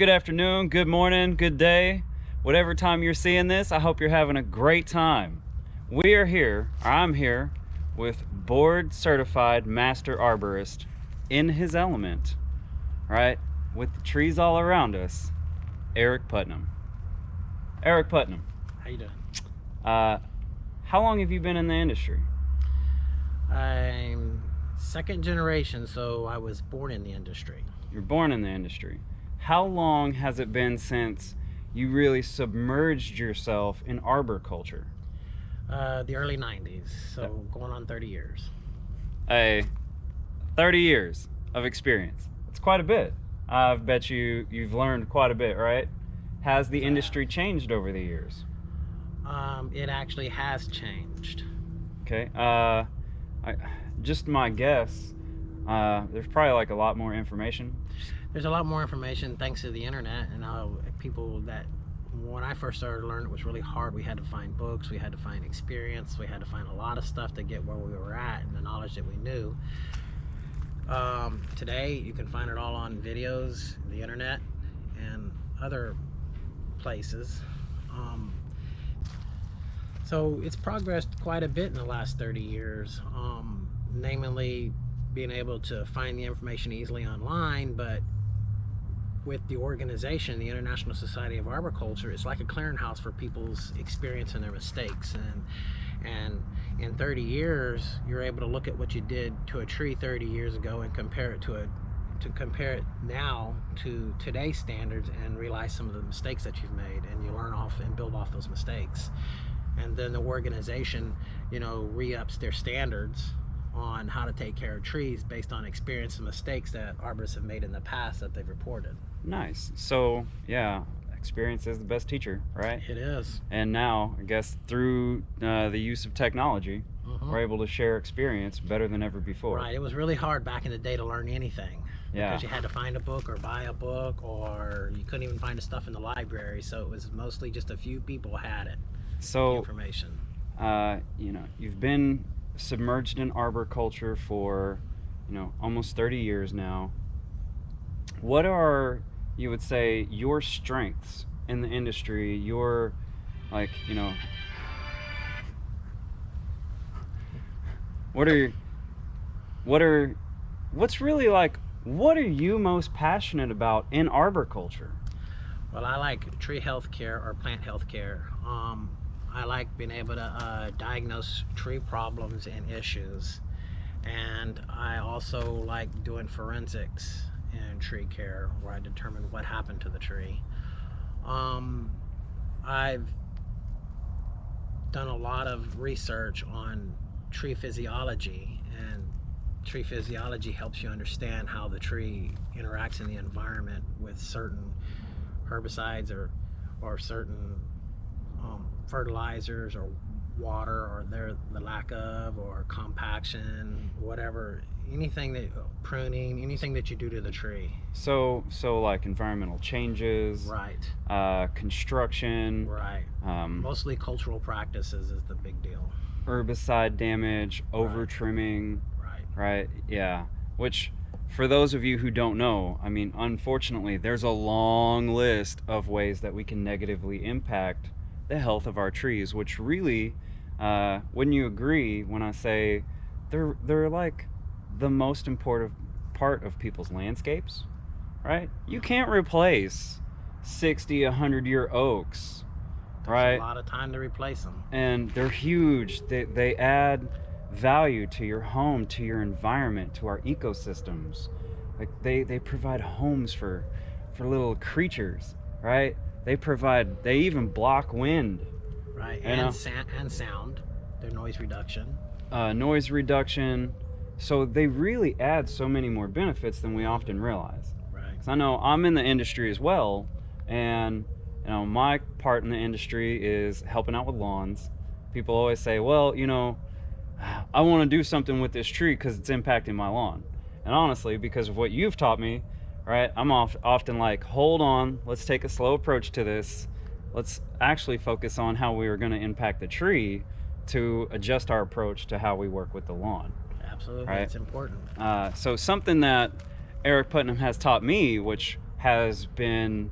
good afternoon, good morning, good day. Whatever time you're seeing this, I hope you're having a great time. We are here, or I'm here, with board certified Master Arborist in his element, right? With the trees all around us, Eric Putnam. Eric Putnam. How you doing? How long have you been in the industry? I'm second generation, so I was born in the industry. You're born in the industry. How long has it been since you really submerged yourself in arboriculture? The early 90s, so going on 30 years. 30 years of experience. It's quite a bit. I bet you've learned quite a bit, right? Has the industry changed over the years? It actually has changed. Okay. Just my guess, there's probably like a lot more information. There's a lot more information thanks to the internet, and how people that, when I first started learning, it was really hard. We had to find books, we had to find experience, we had to find a lot of stuff to get where we were at and the knowledge that we knew. Today you can find it all on videos, the internet, and other places. So it's progressed quite a bit in the last 30 years, namely being able to find the information easily online. But with the organization, the International Society of Arboriculture, it's like a clearinghouse for people's experience and their mistakes. And in 30 years, you're able to look at what you did to a tree 30 years ago and compare it compare it now to today's standards, and realize some of the mistakes that you've made, and you learn off and build off those mistakes. And then the organization, re-ups their standards on how to take care of trees based on experience and mistakes that arborists have made in the past that they've reported. Nice. So yeah, experience is the best teacher, right? It is. And now, I guess through the use of technology, we're able to share experience better than ever before. Right. It was really hard back in the day to learn anything. Yeah. Because you had to find a book or buy a book, or you couldn't even find the stuff in the library. So it was mostly just a few people had it. So information. You've been submerged in arboriculture for, almost 30 years now. What are, you would say, your strengths in the industry? Your, what are you most passionate about in arboriculture? Well, I like tree health care or plant health care. I like being able to diagnose tree problems and issues. And I also like doing forensics in tree care, where I determine what happened to the tree. I've done a lot of research on tree physiology, and tree physiology helps you understand how the tree interacts in the environment with certain herbicides or certain fertilizers or water, or the lack of, or compaction, whatever, pruning, anything that you do to the tree. So like environmental changes, right? Construction, right? Mostly cultural practices is the big deal. Herbicide damage, over trimming, right? Yeah. Which, for those of you who don't know, I mean, unfortunately, there's a long list of ways that we can negatively impact the health of our trees, which really, wouldn't you agree when I say they're like the most important part of people's landscapes, right? You can't replace 60, 100-year oaks, right? Takes a lot of time to replace them. And they're huge. They add value to your home, to your environment, to our ecosystems. Like they provide homes for little creatures, right? They even block wind, right? And sound. Their noise reduction. So they really add so many more benefits than we often realize. Right. 'Cause I know I'm in the industry as well, and my part in the industry is helping out with lawns. People always say, well, I want to do something with this tree because it's impacting my lawn. And honestly, because of what you've taught me, right, I'm often like, hold on, let's take a slow approach to this. Let's actually focus on how we are going to impact the tree to adjust our approach to how we work with the lawn. Absolutely, right? It's important. So something that Eric Putnam has taught me, which has been,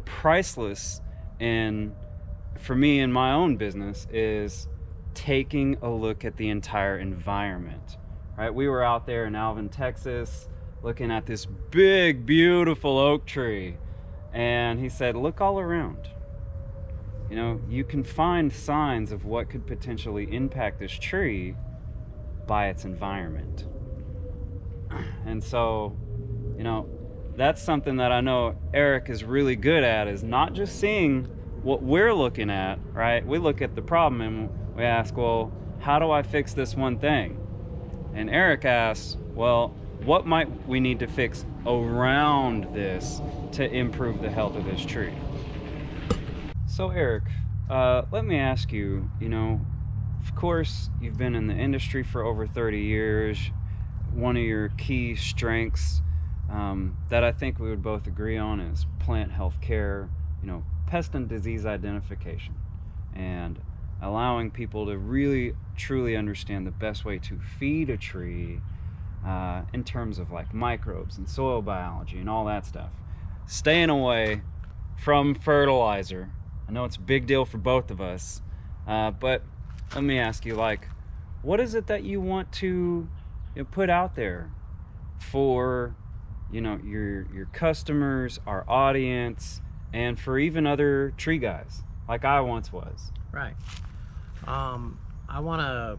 priceless for me in my own business, is taking a look at the entire environment, right? We were out there in Alvin, Texas, looking at this big, beautiful oak tree, and he said, look all around. You can find signs of what could potentially impact this tree by its environment. And so, that's something that I know Eric is really good at, is not just seeing what we're looking at, right? We look at the problem and we ask, well, how do I fix this one thing? And Eric asks, well, what might we need to fix around this to improve the health of this tree? So Eric, let me ask you, of course, you've been in the industry for over 30 years. One of your key strengths that I think we would both agree on is plant health care, pest and disease identification, and allowing people to really, truly understand the best way to feed a tree in terms of like microbes and soil biology and all that stuff. Staying away from fertilizer. I know it's a big deal for both of us, but let me ask you, what is it that you want to put out there for, your customers, our audience, and for even other tree guys, like I once was? Right. I wanna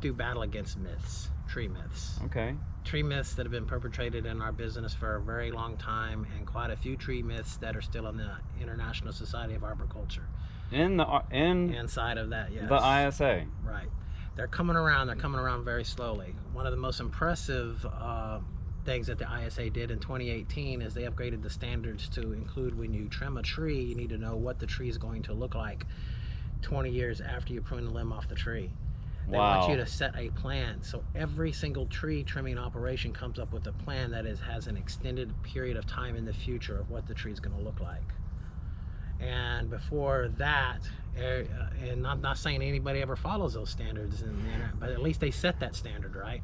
do battle against myths, tree myths. Okay. Tree myths that have been perpetrated in our business for a very long time, and quite a few tree myths that are still in the International Society of Arboriculture. Inside of that, yes. The ISA. Right. They're coming around very slowly. One of the most impressive things that the ISA did in 2018 is they upgraded the standards to include, when you trim a tree, you need to know what the tree is going to look like 20 years after you prune the limb off the tree. They want you to set a plan. So every single tree trimming operation comes up with a plan that has an extended period of time in the future of what the tree is going to look like. And before that, and I'm not saying anybody ever follows those standards, but at least they set that standard, right?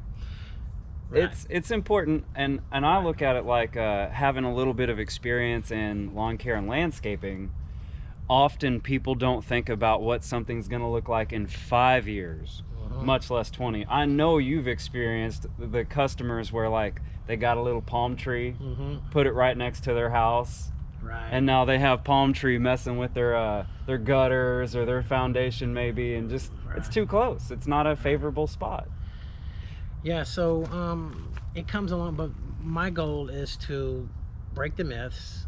It's important, and I look at it like having a little bit of experience in lawn care and landscaping. Often people don't think about what something's going to look like in 5 years, much less 20. I know you've experienced the customers where they got a little palm tree, put it right next to their house, right, and now they have palm tree messing with their gutters or their foundation maybe, and just it's too close. It's not a favorable spot. Yeah, so it comes along, but my goal is to break the myths,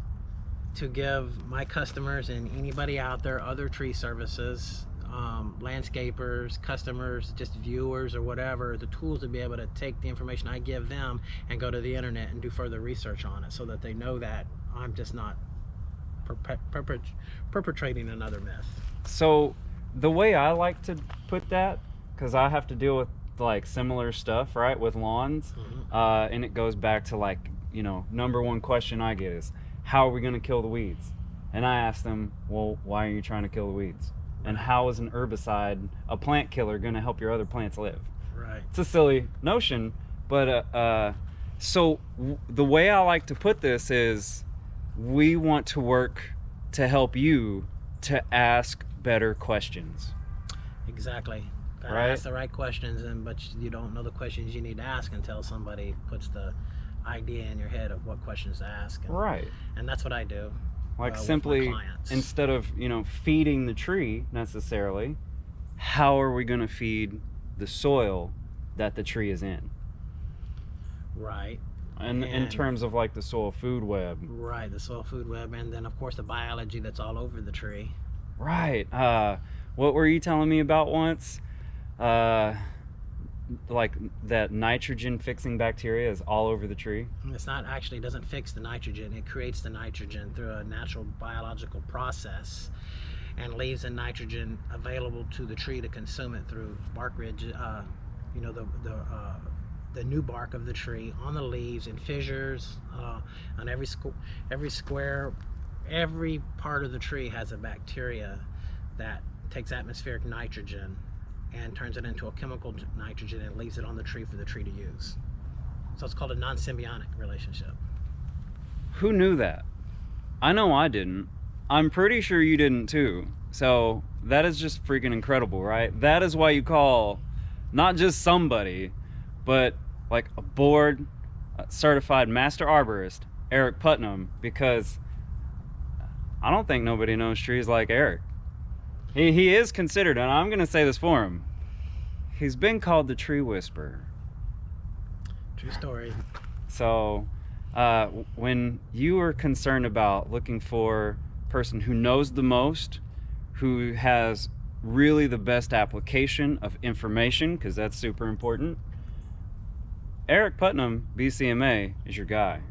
to give my customers and anybody out there, other tree services, landscapers, customers, just viewers or whatever, the tools to be able to take the information I give them and go to the internet and do further research on it, so that they know that I'm just not perpetrating another myth. So the way I like to put that, because I have to deal with similar stuff, right, with lawns, and it goes back to number one question I get is, how are we going to kill the weeds? And I ask them, well, why are you trying to kill the weeds? And how is an herbicide, a plant killer, going to help your other plants live? Right. It's a silly notion, but so the way I like to put this is, we want to work to help you to ask better questions. Exactly. Gotta ask the right questions, but you don't know the questions you need to ask until somebody puts the idea in your head of what questions to ask. And that's what I do. Simply, instead of feeding the tree necessarily, how are we going to feed the soil that the tree is in? Right. And in terms of the soil food web. Right, the soil food web, and then of course the biology that's all over the tree. Right. What were you telling me about once? That nitrogen fixing bacteria is all over the tree? It's not actually, it doesn't fix the nitrogen. It creates the nitrogen through a natural biological process and leaves the nitrogen available to the tree to consume it through bark ridge, the new bark of the tree, on the leaves, in fissures, on every square, every part of the tree has a bacteria that takes atmospheric nitrogen and turns it into a chemical nitrogen and leaves it on the tree for the tree to use. So it's called a non-symbiotic relationship. Who knew that? I know I didn't. I'm pretty sure you didn't too. So that is just freaking incredible, right? That is why you call not just somebody, but like a board certified Master Arborist, Eric Putnam, because I don't think nobody knows trees like Eric. He is considered, and I'm going to say this for him, he's been called the tree whisperer. True story. So when you are concerned about looking for a person who knows the most, who has really the best application of information, because that's super important, Eric Putnam BCMA is your guy.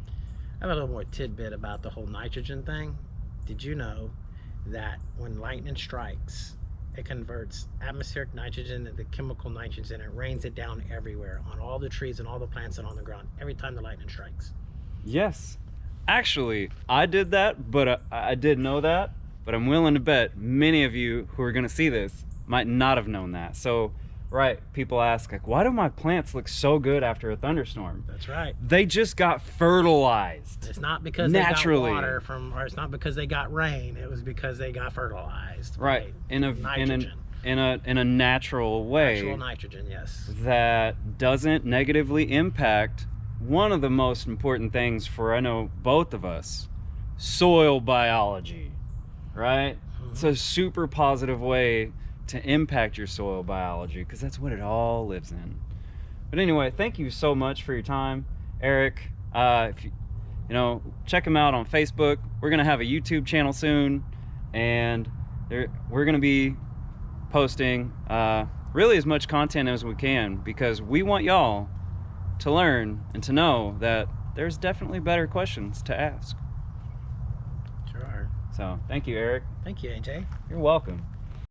I have a little more tidbit about the whole nitrogen thing. Did you know that when lightning strikes, it converts atmospheric nitrogen into chemical nitrogen? It rains it down everywhere, on all the trees and all the plants and on the ground, every time the lightning strikes. Yes. Actually, I did that, but I did know that, but I'm willing to bet many of you who are going to see this might not have known that. So, right, people ask, like, why do my plants look so good after a thunderstorm? That's right. They just got fertilized. It's not because naturally. they got water from, or it's not because they got rain. It was because they got fertilized. Right. In a natural way. Natural nitrogen, yes. That doesn't negatively impact one of the most important things for, I know, both of us, soil biology, right? Mm-hmm. It's a super positive way to impact your soil biology, because that's what it all lives in. But anyway, thank you so much for your time, Eric. If you check him out on Facebook. We're gonna have a YouTube channel soon, and we're gonna be posting really as much content as we can, because we want y'all to learn and to know that there's definitely better questions to ask. Sure. So thank you, Eric. Thank you, AJ. You're welcome.